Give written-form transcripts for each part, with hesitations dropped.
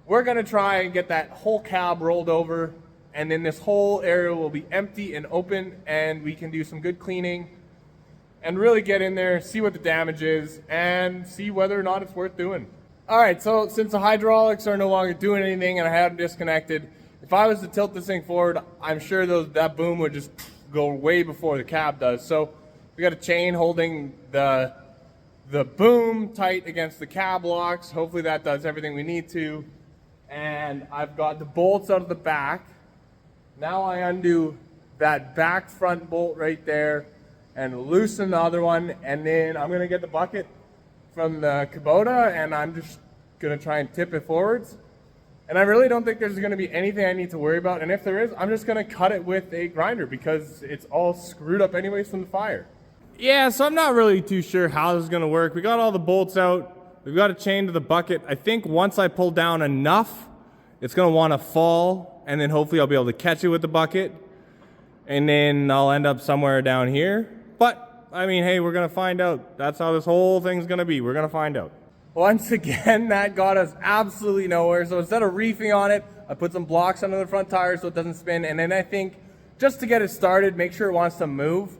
we're gonna try and get that whole cab rolled over, and then this whole area will be empty and open, and we can do some good cleaning and really get in there, see what the damage is, and see whether or not it's worth doing. All right, so since the hydraulics are no longer doing anything and I have them disconnected, if I was to tilt this thing forward, I'm sure that boom would just go way before the cab does. So we got a chain holding the boom tight against the cab locks. Hopefully that does everything we need to. And I've got the bolts out of the back. Now I undo that back front bolt right there and loosen the other one, and then I'm gonna get the bucket from the Kubota and I'm just gonna try and tip it forwards. And I really don't think there's gonna be anything I need to worry about, and if there is, I'm just gonna cut it with a grinder because it's all screwed up anyways from the fire. Yeah, so I'm not really too sure how this is gonna work. We got all the bolts out, we've got a chain to the bucket. I think once I pull down enough, it's gonna wanna fall, and then hopefully I'll be able to catch it with the bucket, and then I'll end up somewhere down here. But, I mean, hey, we're gonna find out. That's how this whole thing's gonna be. We're gonna find out. Once again, that got us absolutely nowhere. So instead of reefing on it, I put some blocks under the front tires so it doesn't spin. And then I think, just to get it started, make sure it wants to move,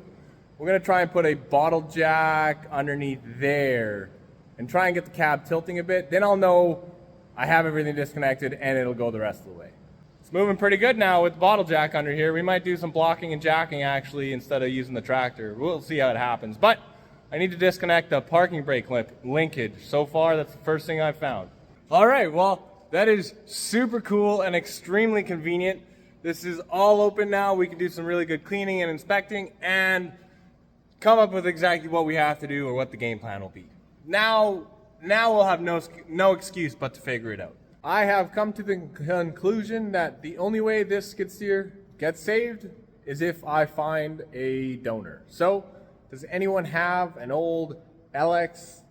we're gonna try and put a bottle jack underneath there and try and get the cab tilting a bit. Then I'll know I have everything disconnected and it'll go the rest of the way. It's moving pretty good now with the bottle jack under here. We might do some blocking and jacking actually instead of using the tractor. We'll see how it happens. But I need to disconnect the parking brake linkage. So far, that's the first thing I've found. All right, well, that is super cool and extremely convenient. This is all open now. We can do some really good cleaning and inspecting and come up with exactly what we have to do or what the game plan will be. Now we'll have no excuse but to figure it out. I have come to the conclusion that the only way this skid steer gets saved is if I find a donor. So, does anyone have an old LX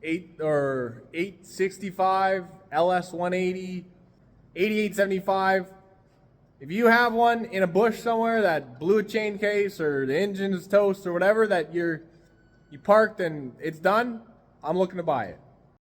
8 or 865, LS 180, 8875? If you have one in a bush somewhere that blew a chain case or the engine is toast or whatever that you parked and it's done, I'm looking to buy it.